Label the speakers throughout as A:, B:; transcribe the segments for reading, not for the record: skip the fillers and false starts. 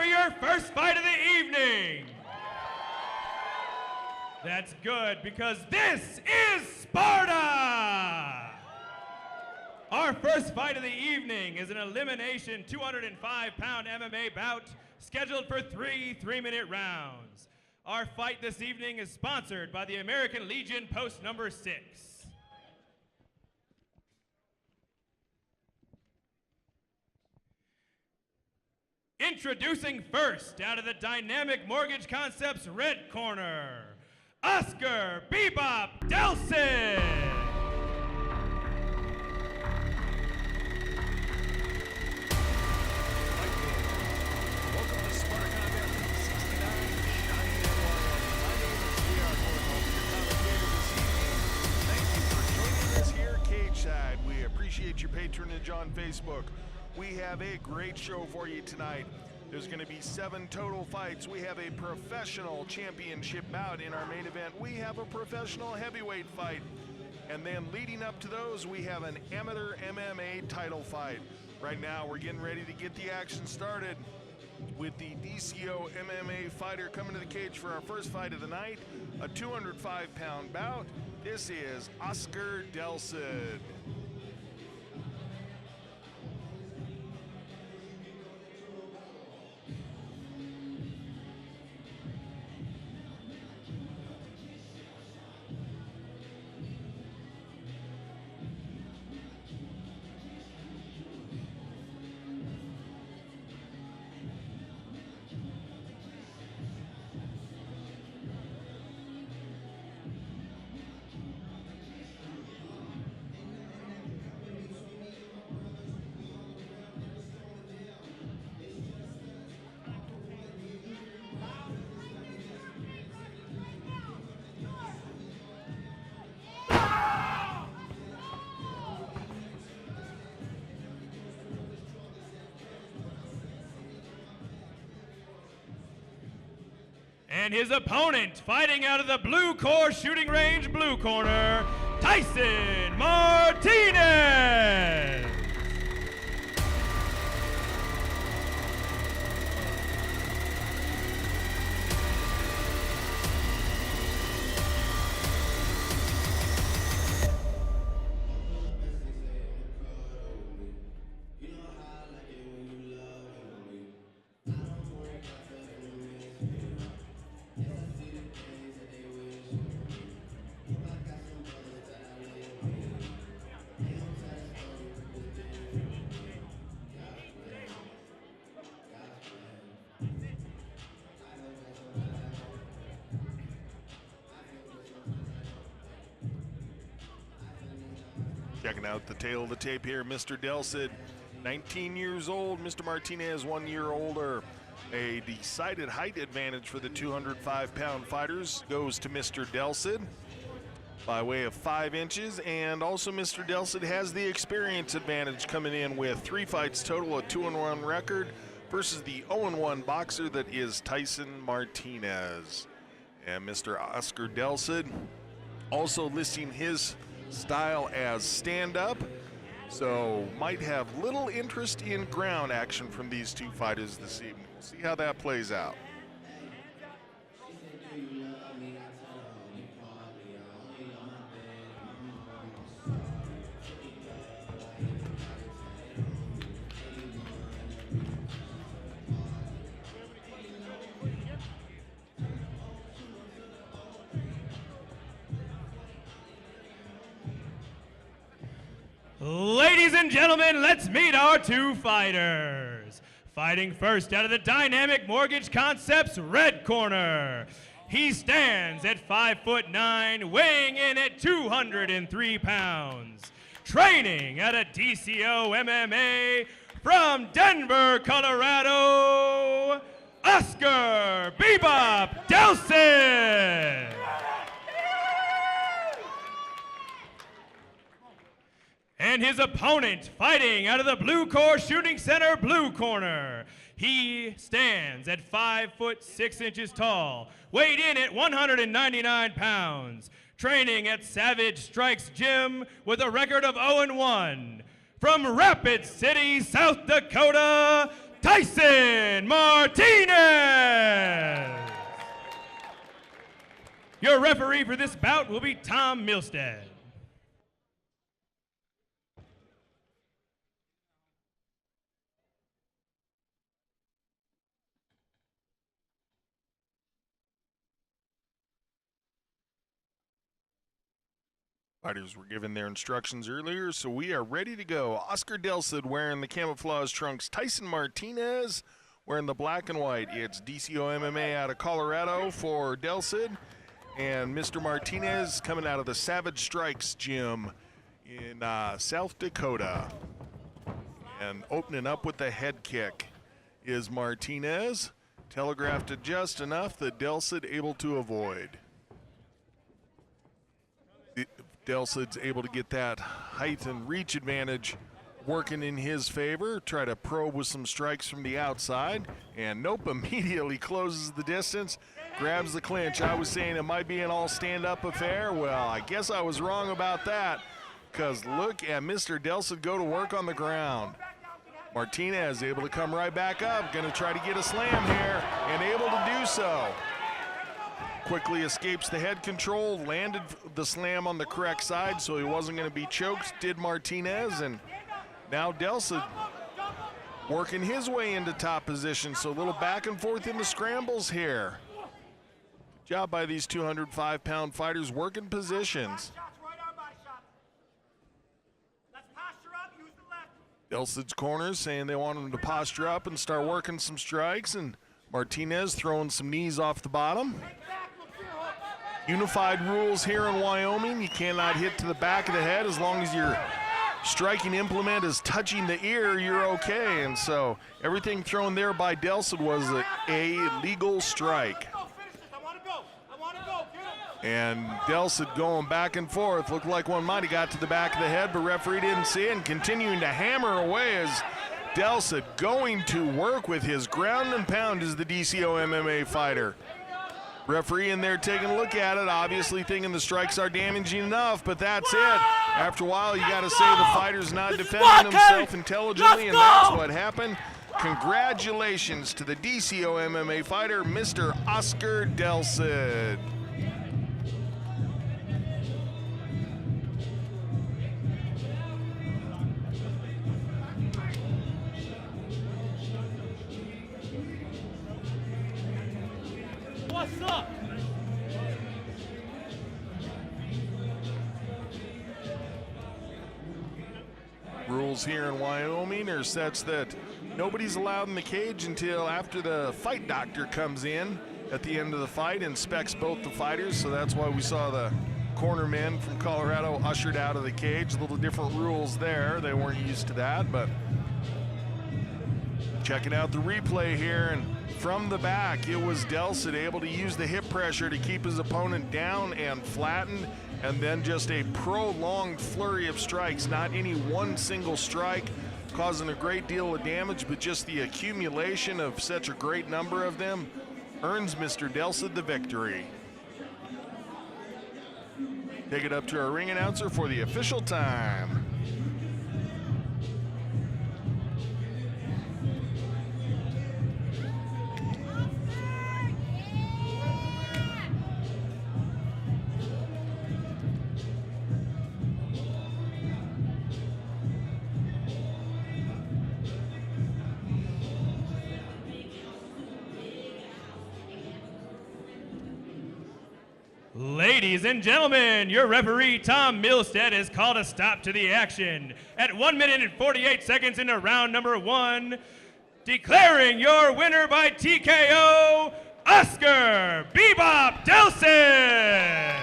A: for your first fight of the evening? That's good, because this is Sparta! Our first fight of the evening is an elimination 205-pound MMA bout scheduled for 3 3-minute rounds. Our fight this evening is sponsored by the American Legion Post number 6. Introducing first, out of the Dynamic Mortgage Concepts red corner, Oscar Bebop Delcid.
B: Welcome to Sparta Combat 69, Shining and Wild. My name is J.R. Gordon, your commentator this evening. Thank you for joining us here cage side. We appreciate your patronage on Facebook. We have a great show for you tonight. There's going to be 7 total fights. We have a professional championship bout in our main event. We have a professional heavyweight fight. And then leading up to those, we have an amateur MMA title fight. Right now, we're getting ready to get the action started with the DCO MMA fighter coming to the cage for our first fight of the night, a 205-pound bout. This is Oscar Delcid.
A: And his opponent, fighting out of the blue core shooting range blue corner, Tyson Martinez.
B: Checking out the tail of the tape here, Mr. Delcid, 19 years old. Mr. Martinez, 1 year older. A decided height advantage for the 205-pound fighters goes to Mr. Delcid by way of 5 inches. And also Mr. Delcid has the experience advantage coming in with 3 fights total, a 2-1 record versus the 0-1 boxer that is Tyson Martinez. And Mr. Oscar Delcid also listing his style as stand-up, so might have little interest in ground action from these 2 fighters this evening. We'll see how that plays out.
A: Ladies and gentlemen, let's meet our 2 fighters. Fighting first out of the Dynamic Mortgage Concepts red corner. He stands at 5'9", weighing in at 203 pounds. Training at a DCO MMA from Denver, Colorado, Oscar Bebop Delcid. And his opponent, fighting out of the blue core shooting center blue corner. He stands at 5'6" tall, weighed in at 199 pounds, training at Savage Strikes Gym with a record of 0-1. From Rapid City, South Dakota, Tyson Tyson Martinez. Your referee for this bout will be Tom Milstead.
B: Fighters were given their instructions earlier, so we are ready to go. Oscar Delcid wearing the camouflage trunks. Tyson Martinez wearing the black and white. It's DCO MMA out of Colorado for Delcid. And Mr. Martinez coming out of the Savage Strikes gym in South Dakota. And opening up with the head kick is Martinez. Telegraphed it just enough that Delcid able to avoid. Delcid's able to get that height and reach advantage working in his favor. Try to probe with some strikes from the outside. And nope, immediately closes the distance. Grabs the clinch. I was saying it might be an all stand-up affair. Well, I guess I was wrong about that, because look at Mr. Delcid go to work on the ground. Martinez able to come right back up. Going to try to get a slam here, and able to do so. Quickly escapes the head control, landed the slam on the correct side, so he wasn't going to be choked, did Martinez, and now Delcid working his way into top position, so a little back and forth in the scrambles here. Good job by these 205-pound fighters working positions. Delcid's corners saying they want him to posture up and start working some strikes, and Martinez throwing some knees off the bottom. Unified rules here in Wyoming. You cannot hit to the back of the head. As long as your striking implement is touching the ear, you're okay. And so everything thrown there by Delcid was a legal strike. And Delcid going back and forth. Looked like one might have got to the back of the head, but referee didn't see it, and continuing to hammer away as Delcid going to work with his ground and pound as the DCO MMA fighter. Referee in there taking a look at it, obviously thinking the strikes are damaging enough, but that's it. After a while, you got to say the fighter's not defending himself intelligently, and that's what happened. Congratulations to the DCO MMA fighter, Mr. Oscar Delcid.
A: What's up?
B: Rules here in Wyoming are such that nobody's allowed in the cage until after the fight doctor comes in at the end of the fight, inspects both the fighters, so that's why we saw the corner men from Colorado ushered out of the cage. A little different rules there. They weren't used to that, but checking out the replay here, and from the back, it was Delcid able to use the hip pressure to keep his opponent down and flattened, and then just a prolonged flurry of strikes. Not any one single strike causing a great deal of damage, but just the accumulation of such a great number of them earns Mr. Delcid the victory. Take it up to our ring announcer for the official time.
A: Ladies and gentlemen, your referee, Tom Milstead, has called a stop to the action at 1 minute and 48 seconds into round number 1, declaring your winner by TKO, Oscar Bebop Delcid.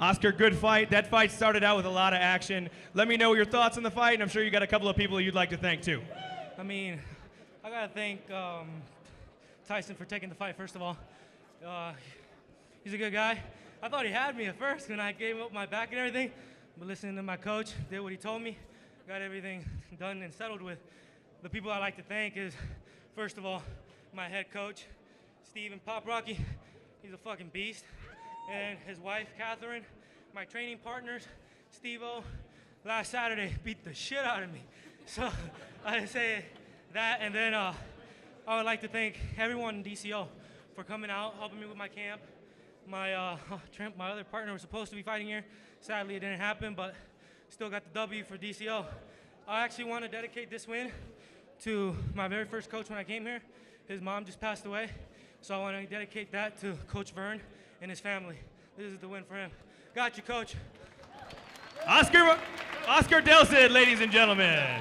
A: Oscar, good fight. That fight started out with a lot of action. Let me know your thoughts on the fight, and I'm sure you got a couple of people you'd like to thank too.
C: I mean, I gotta thank Tyson for taking the fight, first of all. He's a good guy. I thought he had me at first when I gave up my back and everything, but listening to my coach, did what he told me, got everything done and settled with the people I'd like to thank is, first of all, my head coach, Steven Pop Rocky. He's a fucking beast. And his wife, Catherine, my training partners, Steve-O, last Saturday beat the shit out of me. So I say that, and then I would like to thank everyone in DCO for coming out, helping me with my camp. My other partner was supposed to be fighting here. Sadly, it didn't happen, but still got the W for DCO. I actually want to dedicate this win to my very first coach when I came here. His mom just passed away, so I want to dedicate that to Coach Vern and his family. This is the win for him. Got you, Coach.
A: Oscar Delcid, ladies and gentlemen.